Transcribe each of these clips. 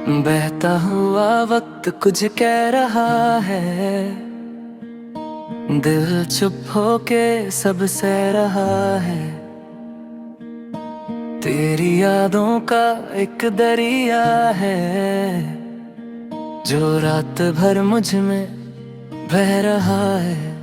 बहता हुआ वक्त कुछ कह रहा है, दिल चुप होके सब सह रहा है। तेरी यादों का एक दरिया है जो रात भर मुझ में बह रहा है।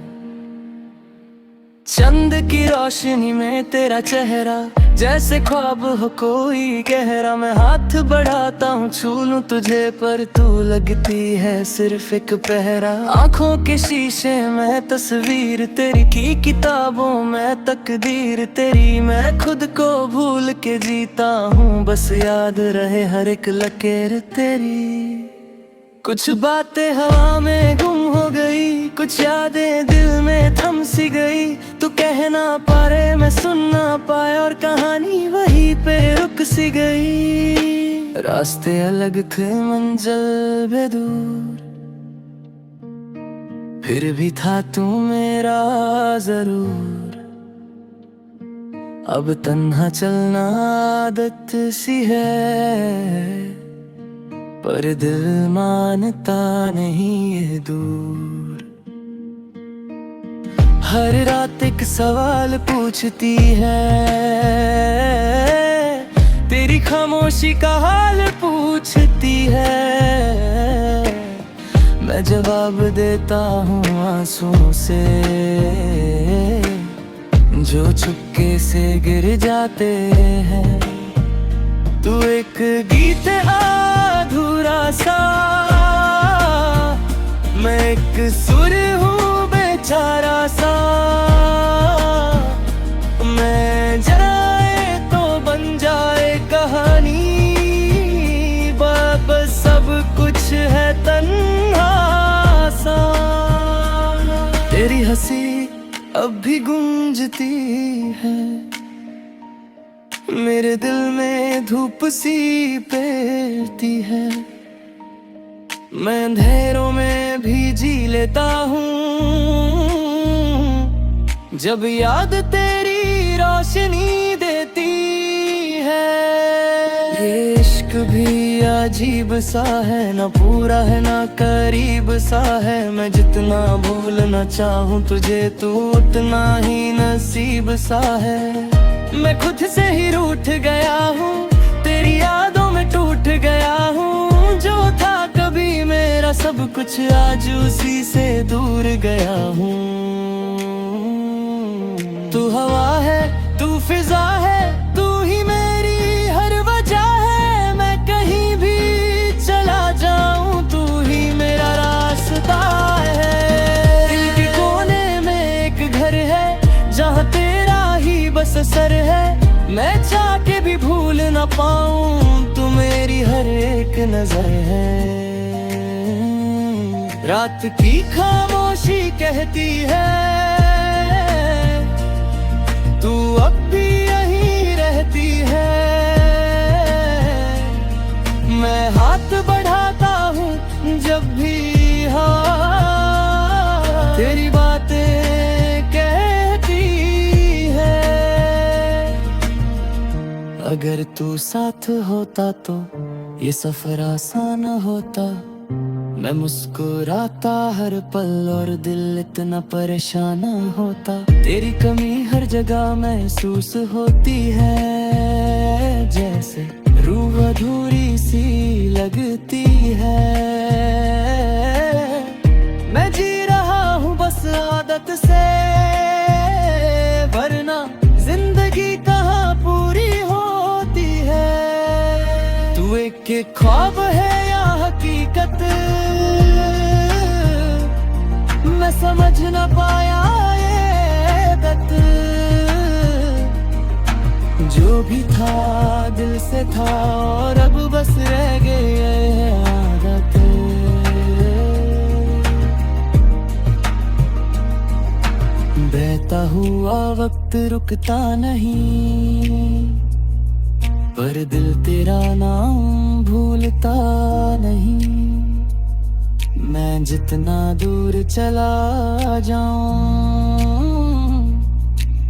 चंद की रोशनी में तेरा चेहरा जैसे ख्वाब हो कोई गहरा। मैं हाथ बढ़ाता हूँ छू लूं तुझे पर तू लगती है सिर्फ एक पहरा। आंखों के शीशे में तस्वीर तेरी की किताबों में तकदीर तेरी। मैं खुद को भूल के जीता हूँ बस याद रहे हर एक लकीर तेरी। कुछ बातें हवा में गुम हो गई, कुछ यादें दिल में थम सी गई। तू कह ना पा रहे मैं सुन ना पाया और कहानी वहीं पे रुक सी गई। रास्ते अलग थे मंजिल भी दूर, फिर भी था तू मेरा जरूर। अब तन्हा चलना आदत सी है पर दिल मानता नहीं ये दूर। हर रात एक सवाल पूछती है, तेरी खामोशी का हाल पूछती है। मैं जवाब देता हूँ आंसुओं से जो चुपके से गिर जाते हैं। तू एक गीत अधूरा सा, मैं एक सुर हूँ बेचारा सा। मैं जाए तो बन जाए कहानी, बस सब कुछ है तन्हा सा। तेरी हंसी अब भी गूंजती है, मेरे दिल में धूप सी पेरती है। मैं अंधेरों में भी जी लेता हूँ जब याद तेरी रोशनी देती है। ये इश्क भी अजीब सा है, ना पूरा है ना करीब सा है। मैं जितना भूलना चाहूँ तुझे तू उतना ही नसीब सा है। मैं खुद से ही रूठ गया हूँ, तेरी यादों में टूट गया हूँ। जो था कभी मेरा सब कुछ आज उसी से दूर गया हूँ। तू हवा है तू फिजा है, तू ही मेरी हर वजह है। मैं कहीं भी चला जाऊँ तू ही मेरा रास्ता है। दिल के कोने में एक घर है जहाँ तेरा ही बस असर है। मैं चाह के भी भूल ना पाऊं तू मेरी हर एक नजर है। रात की खामोशी कहती है तू अब भी यहीं रहती है। मैं हाथ बढ़ाता हूँ जब भी हाँ तेरी बातें कहती है। अगर तू साथ होता तो ये सफर आसान होता। मैं मुस्कुराता हर पल और दिल इतना परेशान होता। तेरी कमी हर जगह महसूस होती है, जैसे रूह अधूरी सी लगती है। मैं जी रहा हूँ बस आदत से, वरना जिंदगी कहाँ पूरी होती है। तू एक ख्वाब है या हकीकत, मैं समझ न पाया ये दत। जो भी था दिल से था और अब बस रह गई है आदत। बहता हुआ वक्त रुकता नहीं पर दिल तेरा नाम भूलता नहीं। मैं जितना दूर चला जाऊं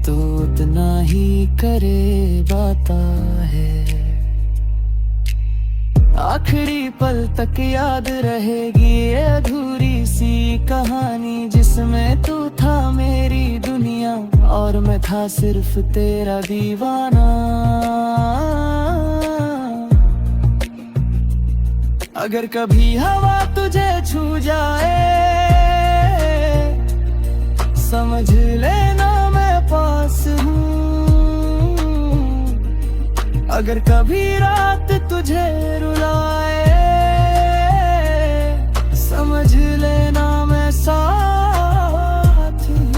तो उतना ही करीब आता है। आखिरी पल तक याद रहेगी ये अधूरी सी कहानी, जिसमें तू था मेरी दुनिया और मैं था सिर्फ तेरा दीवाना। अगर कभी हवा तुझे छू जाए, समझ लेना मैं पास हूँ। अगर कभी रात तुझे रुलाए, समझ लेना मैं साथ हूँ।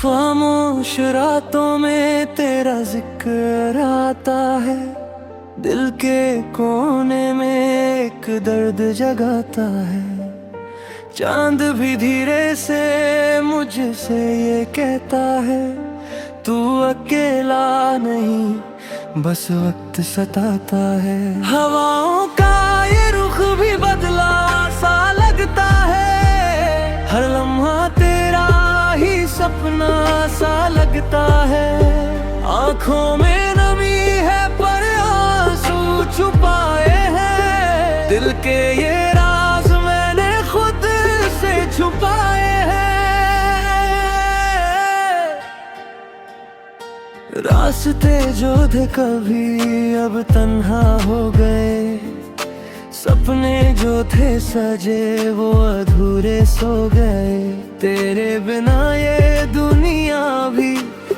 खामोश रातों में तेरा जिक्र आता है, दिल के कोने में एक दर्द जगाता है। चांद भी धीरे से मुझसे ये कहता है, तू अकेला नहीं बस वक्त सताता है। हवाओं का ये रुख भी बदला सा लगता है, हर लम्हा तेरा ही सपना सा लगता है। आंखों में नमी है पर आंसू छुपाए हैं, दिल के ये राज मैंने खुद से छुपाए हैं। रास्ते जो थे कभी अब तन्हा हो गए, सपने जो थे सजे वो अधूरे सो गए। तेरे बिना ये दुनिया भी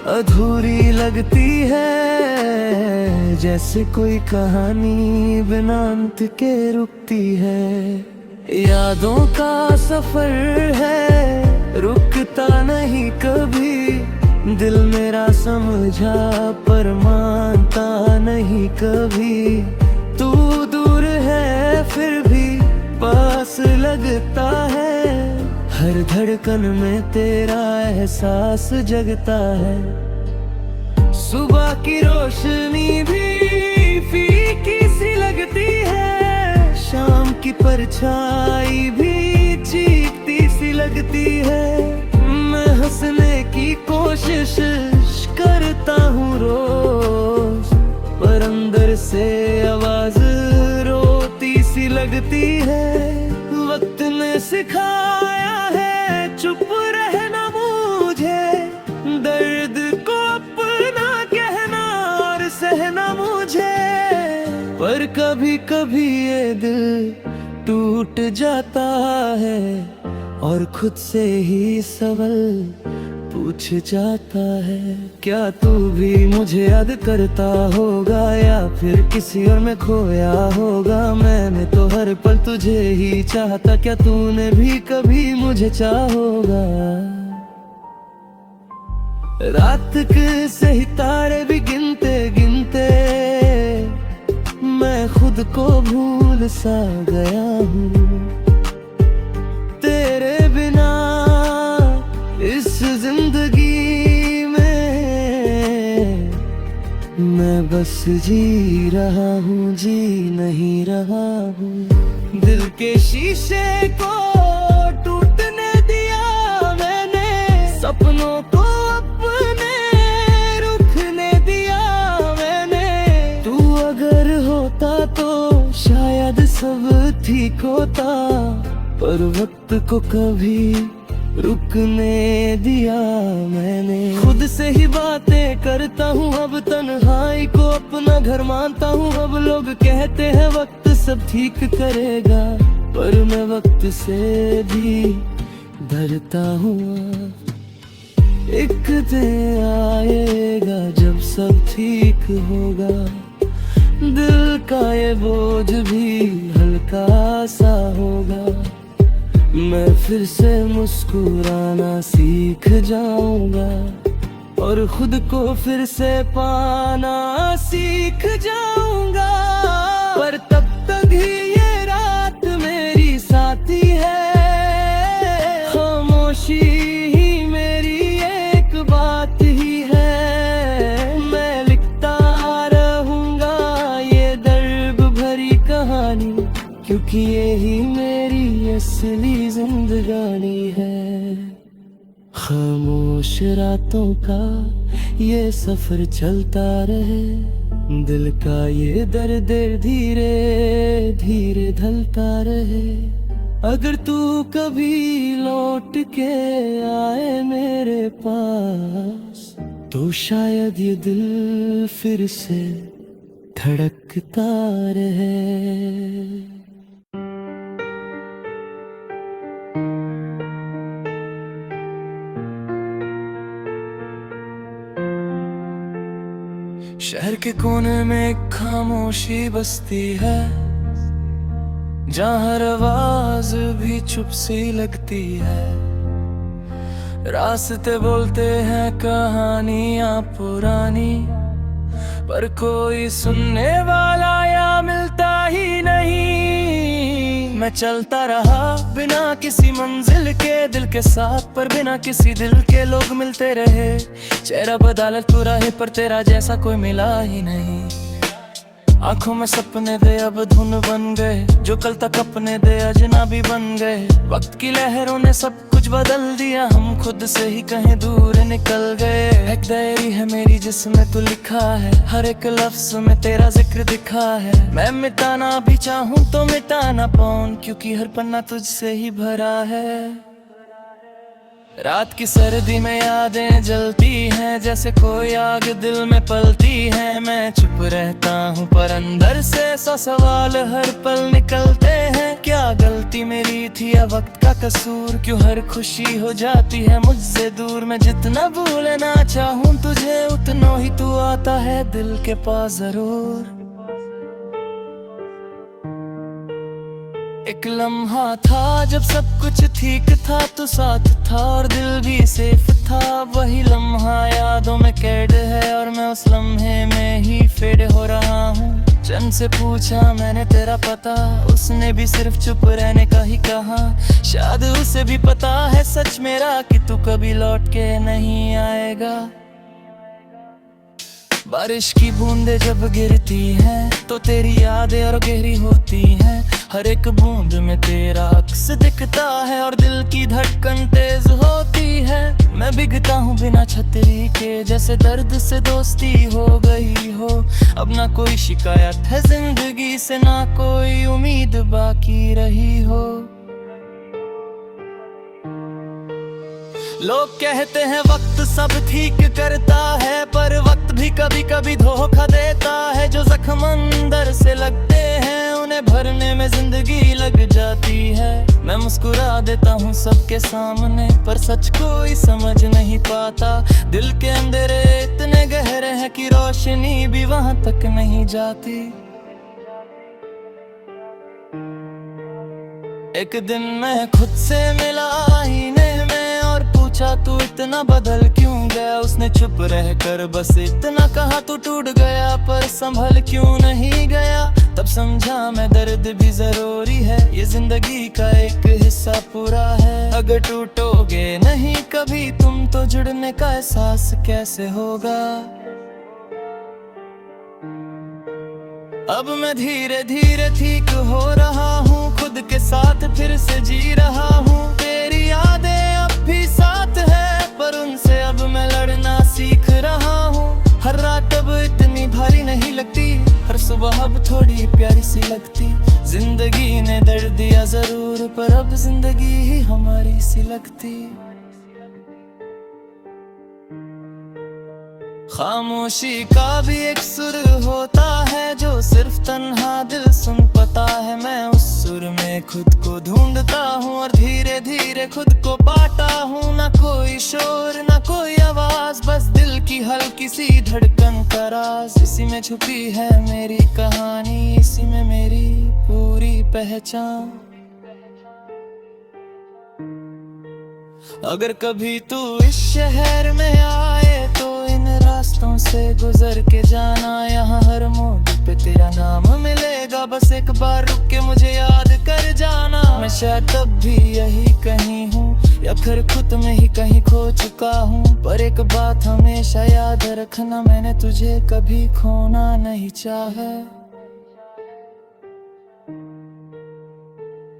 अधूरी लगती है, जैसे कोई कहानी बिना अंत के रुकती है। यादों का सफर है रुकता नहीं कभी, दिल मेरा समझा पर मानता नहीं कभी। तू दूर है फिर भी पास लगता है, हर धड़कन में तेरा एहसास जगता है। सुबह की रोशनी भी फीकी सी लगती है, शाम की परछाई भी चीखती सी लगती है। मैं हंसने की कोशिश करता हूँ रोज, पर अंदर से आवाज रोती सी लगती है। वक्त ने सिखाया है चुप रहना मुझे, दर्द को अपना कहना और सहना मुझे। पर कभी कभी ये दिल टूट जाता है और खुद से ही सवाल पूछ जाता है। क्या तू भी मुझे याद करता होगा या फिर किसी और में खोया होगा? मैंने तो हर पल तुझे ही चाहता, क्या तूने भी कभी मुझे चाहोगा? रात के से ही तारे भी गिनते गिनते मैं खुद को भूल सा गया हूँ। तेरे बिना इस जिंदगी में मैं बस जी रहा हूँ, जी नहीं रहा हूँ। दिल के शीशे को टूटने दिया मैंने, सपनों को अपने रुकने दिया मैंने। तू अगर होता तो शायद सब ठीक होता, पर वक्त को कभी रुकने दिया मैंने। खुद से ही बातें करता हूँ अब, तन्हाई को अपना घर मानता हूँ अब। लोग कहते हैं वक्त सब ठीक करेगा, पर मैं वक्त से भी डरता हूँ। एक दिन आएगा जब सब ठीक होगा, दिल का ये बोझ भी हल्का सा होगा। मैं फिर से मुस्कुराना सीख जाऊंगा, और खुद को फिर से पाना सीख जाऊंगा। पर तब तक ही ये रात मेरी साथी है, खामोशी ही मेरी एक बात ही है। मैं लिखता रहूंगा ये दर्द भरी कहानी, क्योंकि यही मेरी असली जिंदगानी है। खामोश रातों का ये सफर चलता रहे, दिल का ये दर्द धीरे धीरे ढलता रहे। अगर तू कभी लौट के आए मेरे पास, तो शायद ये दिल फिर से धड़कता रहे। शहर के कोने में एक खामोशी बसती है, जहाँ हर आवाज भी चुप सी लगती है। रास्ते बोलते हैं कहानियाँ पुरानी, पर कोई सुनने वाला या मिलता ही नहीं। मैं चलता रहा बिना किसी मंजिल के, दिल के साथ पर बिना किसी दिल के। लोग मिलते रहे, चेहरा बदौलत पूरा है, पर तेरा जैसा कोई मिला ही नहीं। आंखों में सपने थे अब धुन बन गए, जो कल तक अपने थे अजनबी बन गए। वक्त की लहरों ने सब कुछ बदल दिया, हम खुद से ही कहीं दूर निकल गए। एक डायरी है मेरी जिसमें तू लिखा है, हर एक लफ्ज में तेरा जिक्र दिखा है। मैं मिटाना भी चाहूँ तो मिटा ना पाऊं, क्योंकि हर पन्ना तुझसे ही भरा है। रात की सर्दी में यादें जलती हैं, जैसे कोई आग दिल में पलती है। मैं चुप रहता हूँ पर अंदर से 100 सवाल हर पल निकलते हैं। क्या गलती मेरी थी या वक्त का कसूर, क्यों हर खुशी हो जाती है मुझसे दूर। मैं जितना भूलना चाहूँ तुझे, उतना ही तू आता है दिल के पास जरूर। एक लम्हा था जब सब कुछ ठीक था, तू साथ था और दिल भी सेफ था। वही लम्हा यादों में कैद है, और मैं उस लम्हे में ही फेड हो रहा हूँ। चंद से पूछा मैंने तेरा पता, उसने भी सिर्फ चुप रहने का ही कहा। शायद उसे भी पता है सच मेरा, कि तू कभी लौट के नहीं आएगा। बारिश की बूंदें जब गिरती हैं, तो तेरी यादें और गहरी होती हैं। हर एक बूंद में तेरा अक्स दिखता है, और दिल की धड़कन तेज होती है। मैं भीगता हूँ बिना छतरी के, जैसे दर्द से दोस्ती हो गई हो। अब ना कोई शिकायत है जिंदगी से, ना कोई उम्मीद बाकी रही हो। लोग कहते हैं वक्त सब ठीक करता है, पर वक्त भी कभी कभी धोखा देता है। जो जख्म अंदर से लगते हैं, उन्हें भरने में जिंदगी लग जाती है। मैं मुस्कुरा देता हूँ सबके सामने, पर सच कोई समझ नहीं पाता। दिल के अंधेरे इतने गहरे हैं कि रोशनी भी वहां तक नहीं जाती। एक दिन मैं खुद से मिला आईने में, और पूछा तू इतना बदल क्यों गया। उसने चुप रहकर बस इतना कहा, तू टूट गया पर संभल क्यों नहीं गया। तब समझा मैं दर्द भी जरूरी है, ये जिंदगी का एक हिस्सा पूरा है। अगर टूटोगे नहीं कभी तुम, तो जुड़ने का एहसास कैसे होगा। अब मैं धीरे धीरे ठीक हो रहा हूँ, खुद के साथ फिर से जी रहा हूँ। तेरी यादें अब भी साथ है, पर उनसे अब मैं लड़ना सीख रहा हूँ। हर रात अब इतनी भारी नहीं लगती, हर सुबह अब थोड़ी प्यारी सी लगती। जिंदगी ने दर्द दिया जरूर, पर अब जिंदगी ही हमारी सी लगती। खामोशी का भी एक सुर होता है, जो सिर्फ तन्हा दिल सुन पाता है। मैं उस सुर में खुद को ढूंढता हूँ, और धीरे धीरे खुद को पाता हूँ। ना कोई शोर ना कोई आवाज, बस दिल की हल्की सी धड़कन का राज। इसी में छुपी है मेरी कहानी, इसी में मेरी पूरी पहचान। अगर कभी तू इस शहर में आए, तो रास्तों से गुजर के जाना, यहाँ हर मोड़ पे तेरा नाम मिलेगा। बस एक बार रुक के मुझे याद कर जाना। मैं शायद तब भी यही कहीं हूँ, या फिर खुद में ही कहीं खो चुका हूँ। पर एक बात हमेशा याद रखना, मैंने तुझे कभी खोना नहीं चाहा।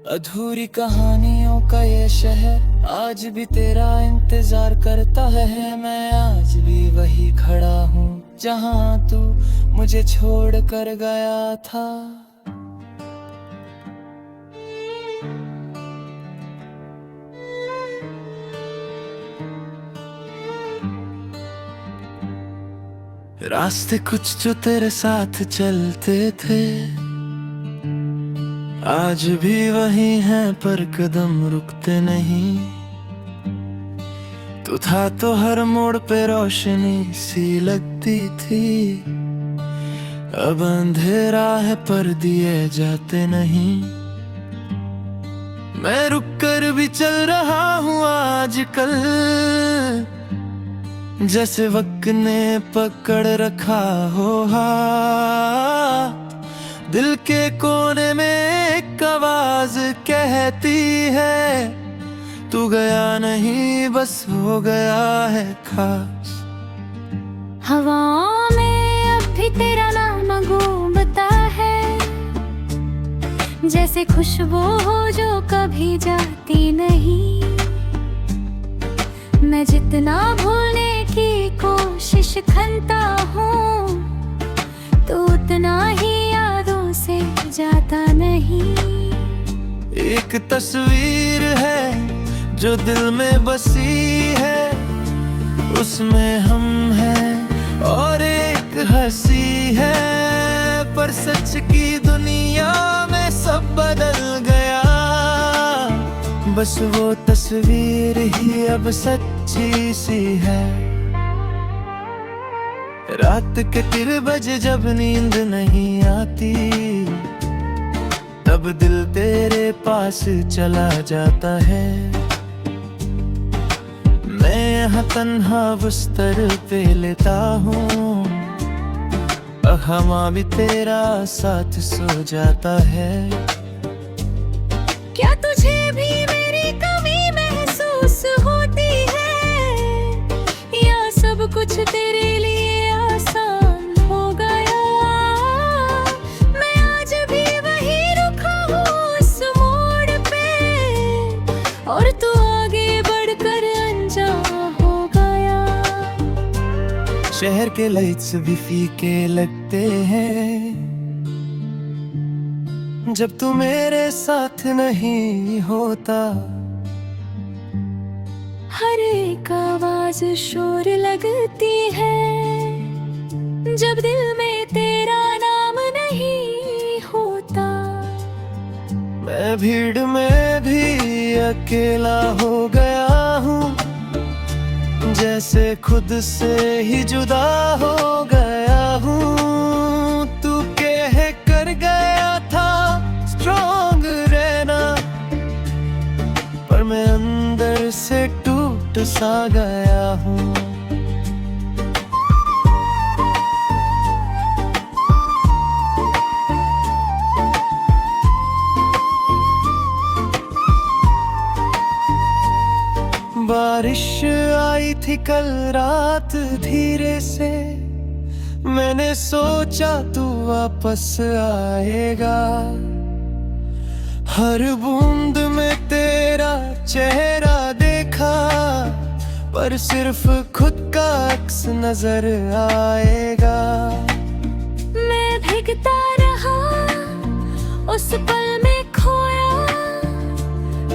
अधूरी कहानियों का ये शहर आज भी तेरा इंतजार करता है। मैं आज भी वही खड़ा हूँ जहाँ तू मुझे छोड़ कर गया था। रास्ते कुछ जो तेरे साथ चलते थे आज भी वही हैं, पर कदम रुकते नहीं। तू था तो हर मोड़ पे रोशनी सी लगती थी। अब अंधेरा है पर दिए जाते नहीं। मैं रुक कर भी चल रहा हूँ आजकल, जैसे वक्त ने पकड़ रखा हो हाथ। दिल के कोने में एक आवाज कहती है, तू गया नहीं बस हो गया है खास। हवाओं में अब भी तेरा नाम गूंजता है, जैसे खुशबू हो जो कभी जाती नहीं। मैं जितना भूलने की कोशिश करता हूँ, तू उतना ही यादों से जाता नहीं। एक तस्वीर है जो दिल में बसी है, उसमें हम हैं और एक हंसी है। पर सच की दुनिया में सब बदल गया, बस वो तस्वीर ही अब सच्ची सी है। रात के 3 बजे जब नींद नहीं आती, तब दिल तेरे पास चला जाता है। मैं यहाँ तन्हा बिस्तर पे लेता हूँ, हवा भी तेरा साथ सो जाता है। क्या तुझे भी मेरी कमी महसूस होती है, या सब कुछ तेरे लिए आसान हो गया? मैं आज भी वही रुका हूँ उस मोड़ पे, और तू आगे बढ़कर अनजान हो गया। शहर के लाइट्स भी फीके लगते हैं जब तू मेरे साथ नहीं होता। हर एक आवाज शोर लगती है, जब दिल में तेरा नाम नहीं होता। मैं भीड़ में भी अकेला हो गया हूँ, जैसे खुद से ही जुदा हो गया हूँ। तू कह कर गया था स्ट्रॉन्ग रहना, पर मैं अंदर से टूट सा गया हूँ। बारिश आई थी कल रात धीरे से, मैंने सोचा तू वापस आएगा। हर बूंद में तेरा चेहरा देखा, पर सिर्फ खुद का अक्स नजर आएगा। मैं भीगता रहा उस पल में खोया,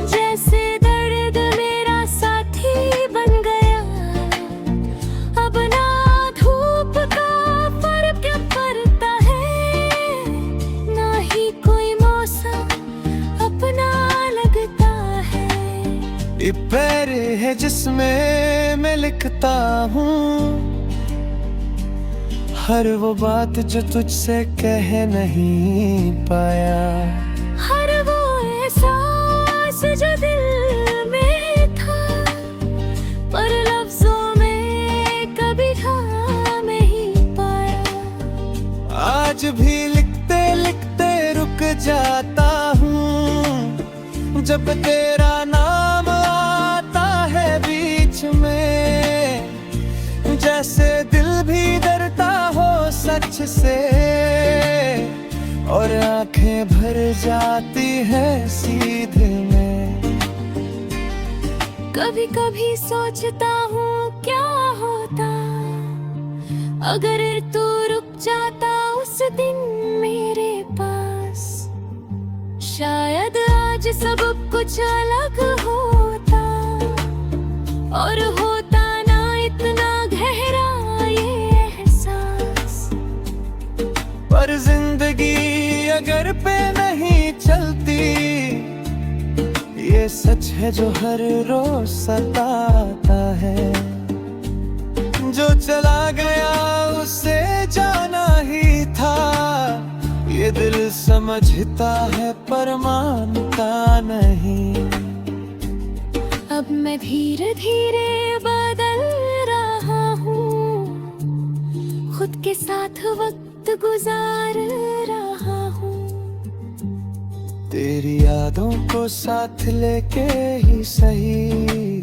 जैसे दर्द मेरा साथी बन गया। अब ना धूप का फर्क पड़ता है, ना ही कोई मौसम अपना लगता है। ये पैर है जिसमें मैं लिखता हूँ हर वो बात जो तुझसे कह नहीं पाया। हर वो एहसास जो दिल में था, पर लफ्जों में कभी ढाया जाता हूँ जब तेरा नाम आता है बीच में, जैसे दिल भी डरता हो सच से और आंखें भर जाती है सीधे में। कभी कभी सोचता हूँ क्या होता अगर तू रुक जाता उस दिन मेरे पास, शायद आज सब कुछ अलग होता और होता ना इतना गहरा ये एहसास। पर जिंदगी अगर पे नहीं चलती, ये सच है जो हर रोज सताता है, जो चला गया उसे जाना ही था, ये दिल समझता है पर मानता नहीं। अब मैं धीरे धीरे बदल रहा हूँ, खुद के साथ वक्त गुजार रहा हूँ, तेरी यादों को साथ लेके ही सही,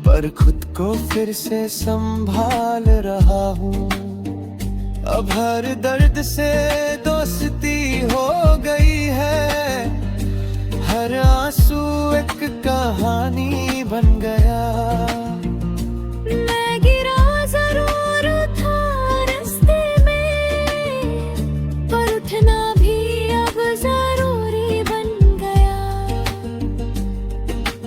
पर खुद को फिर से संभाल रहा हूँ। अब हर दर्द से दोस्ती हो गई है, हर आंसू एक कहानी बन गया। मैं गिरा जरूर था रास्ते में, पर उठना भी अब जरूरी बन गया।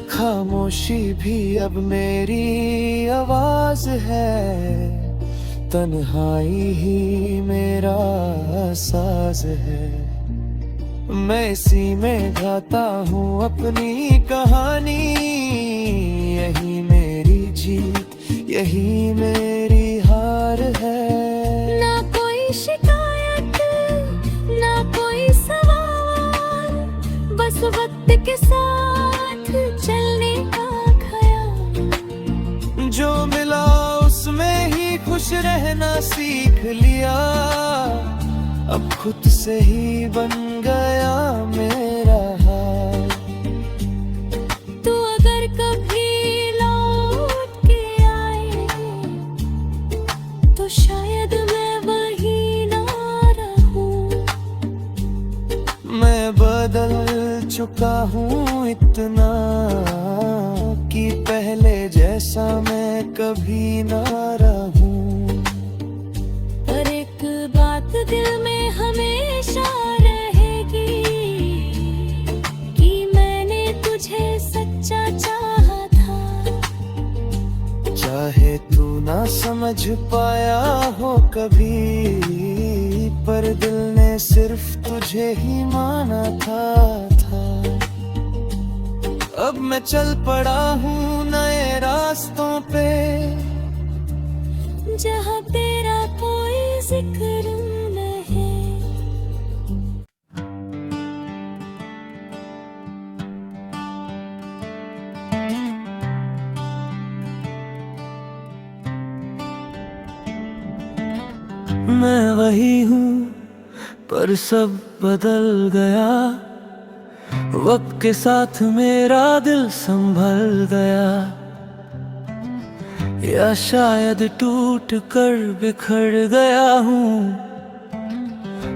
खामोशी भी अब मेरी आवाज है, तन्हाई ही मेरा साज है। मैं इसी में गाता हूँ अपनी कहानी, यही मेरी जीत यही मेरी हार है। ना कोई शिकायत ना कोई सवाल, बस वक्त के साथ चलने का ख्याल। जो मिला उसमें ही खुश रहना सीख लिया, अब खुद से ही बन गया मेरा हाल। तू अगर कभी लौट के आए तो शायद मैं वही ना रहूं। मैं बदल चुका हूँ इतना कि पहले जैसा मैं कभी ना रहूं। पर एक बात दिल में हमेशा रहेगी कि मैंने तुझे सच्चा चाहा था। चाहे तू ना समझ पाया हो कभी, पर दिल ने सिर्फ तुझे ही माना था। अब मैं चल पड़ा हूँ नए रास्तों पे, जहाँ तेरा कोई जिक्र नहीं। मैं वही हूँ पर सब बदल गया, वक्त के साथ मेरा दिल संभल गया, या शायद टूट कर बिखर गया हूँ,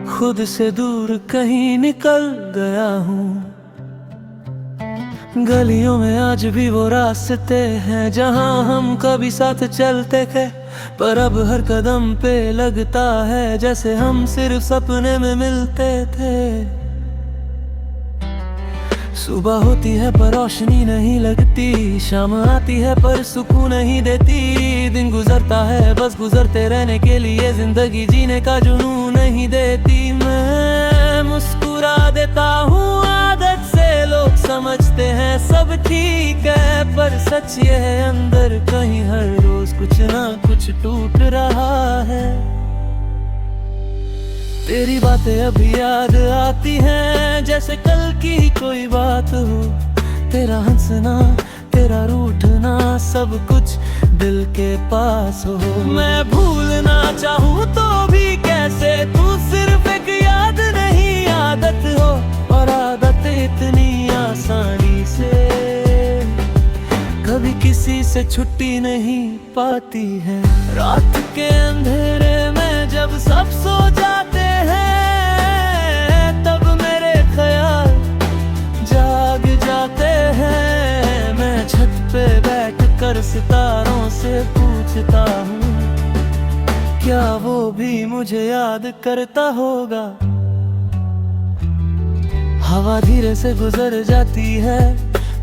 खुद से दूर कहीं निकल गया हूँ। गलियों में आज भी वो रास्ते हैं जहाँ हम कभी साथ चलते थे, पर अब हर कदम पे लगता है जैसे हम सिर्फ सपने में मिलते थे। सुबह होती है पर रोशनी नहीं लगती, शाम आती है पर सुकून नहीं देती, दिन गुजरता है बस गुजरते रहने के लिए, जिंदगी जीने का जुनून नहीं देती। मैं मुस्कुरा देता हूँ आदत से, लोग समझते हैं सब ठीक है, पर सच ये है अंदर कहीं हर रोज कुछ ना कुछ टूट रहा है। तेरी बातें अभी याद आती हैं जैसे कल की कोई बात हो, तेरा हंसना तेरा रूठना सब कुछ दिल के पास हो। मैं भूलना चाहूँ तो भी कैसे, तू सिर्फ एक याद नहीं आदत से छुट्टी नहीं पाती है। रात के अंधेरे में जब सब सो जाते हैं, तब मेरे ख्याल जाग जाते हैं। मैं छत पे बैठ कर सितारों से पूछता हूँ, क्या वो भी मुझे याद करता होगा। हवा धीरे से गुजर जाती है,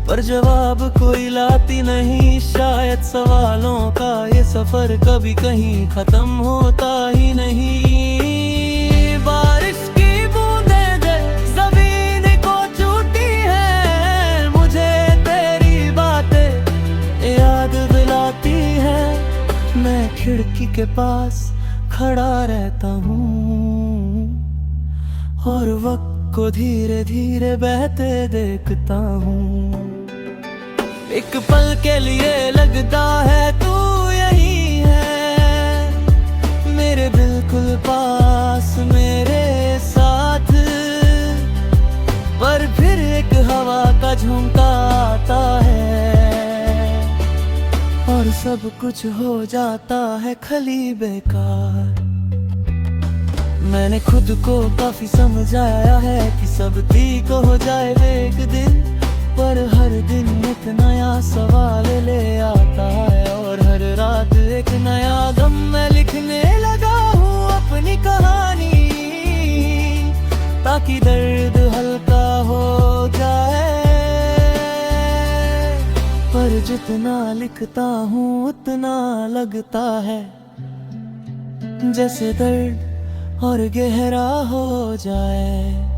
पर जवाब कोई लाती नहीं। शायद सवालों का ये सफर कभी कहीं खत्म होता ही नहीं। बारिश की बूंदें ज़मीन को छूती हैं, मुझे तेरी बातें याद दिलाती हैं। मैं खिड़की के पास खड़ा रहता हूँ और वक्त को धीरे धीरे बहते देखता हूँ। एक पल के लिए लगता है तू यही है, मेरे बिल्कुल पास मेरे साथ। पर फिर एक हवा का झोंका आता है और सब कुछ हो जाता है खली बेकार। मैंने खुद को काफी समझाया है कि सब ठीक हो जाए एक दिन, पर हर दिन एक नया सवाल ले आता है और हर रात एक नया गम। मैं लिखने लगा हूँ अपनी कहानी, ताकि दर्द हल्का हो जाए। पर जितना लिखता हूँ उतना लगता है जैसे दर्द और गहरा हो जाए।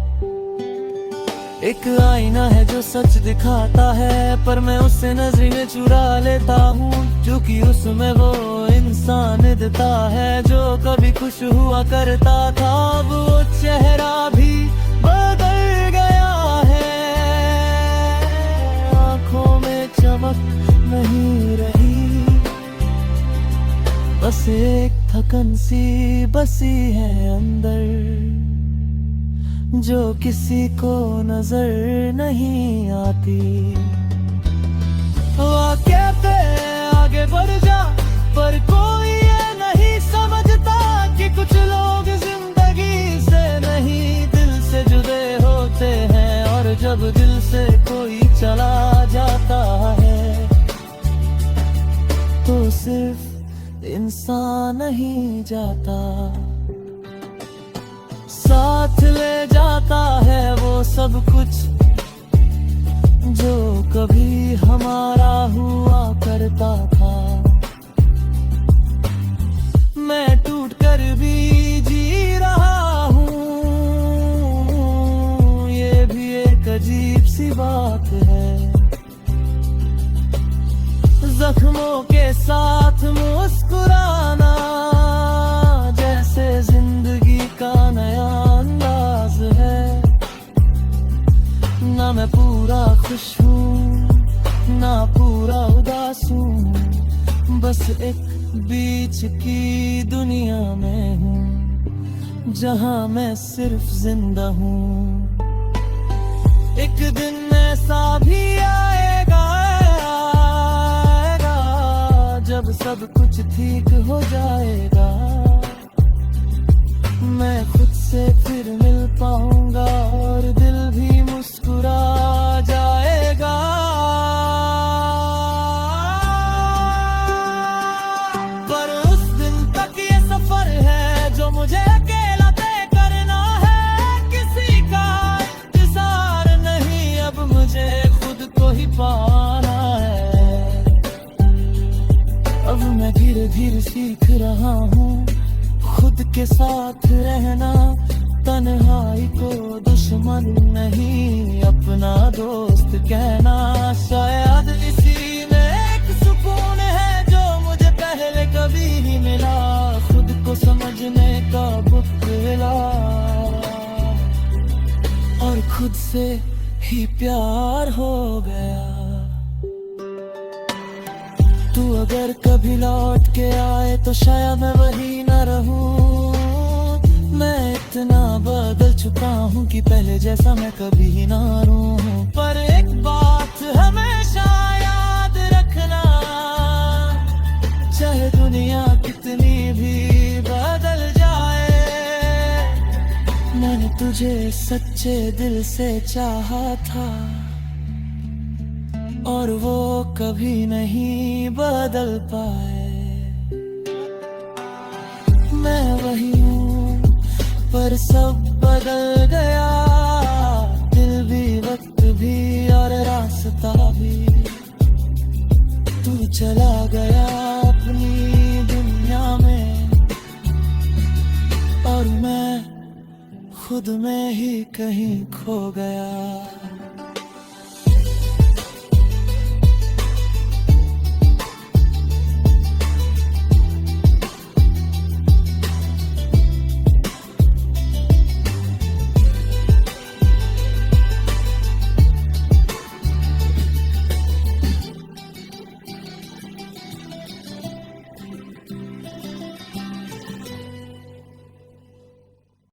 एक आईना है जो सच दिखाता है, पर मैं उससे नजरें चुरा लेता हूँ, क्योंकि उसमें वो इंसान दिखता है जो कभी खुश हुआ करता था। अब वो चेहरा भी बदल गया है, आंखों में चमक नहीं रही, बस एक थकन सी बसी है अंदर, जो किसी को नजर नहीं आती। वाक़े पे आगे बढ़ जा, पर कोई ये नहीं समझता कि कुछ लोग जिंदगी से नहीं दिल से जुड़े होते हैं, और जब दिल से कोई चला जाता है तो सिर्फ इंसान नहीं जाता, साथ ले जाता है वो सब कुछ जो कभी हमारा हुआ करता था। मैं टूट कर भी जी रहा हूँ, ये भी एक अजीब सी बात है। जख्मों के साथ मुस्कुराना जैसे जिंदगी का नया अंदाज है। ना मैं पूरा खुश हूँ ना पूरा उदास हूँ, बस एक बीच की दुनिया में हूँ जहाँ मैं सिर्फ जिंदा हूँ। एक दिन ऐसा भी आएगा जब सब कुछ ठीक हो जाएगा, मैं खुद से फिर मिल पाऊंगा और दिल भी मुस्कुरा जाएगा। पर उस दिन तक ये सफर है जो मुझे अकेला तय करना है, किसी का इंतजार नहीं, अब मुझे खुद को ही पाना है। अब मैं धीरे धीरे सीख रहा हूँ खुद के साथ रहना, तन्हाई को दुश्मन नहीं अपना दोस्त कहना। शायद इसी में एक सुकून है जो मुझे पहले कभी नहीं मिला, खुद को समझने का बुखला और खुद से ही प्यार हो गया। तू अगर कभी लौट के आए तो शायद मैं वही न रहूं, मैं इतना बदल चुका हूँ कि पहले जैसा मैं कभी ना रहूं। पर एक बात हमेशा याद रखना, तुझे सच्चे दिल से चाहा था और वो कभी नहीं बदल पाए। मैं वही हूँ पर सब बदल गया, दिल भी वक्त भी और रास्ता भी। तू चला गया अपनी दुनिया में और मैं खुद में ही कहीं खो गया।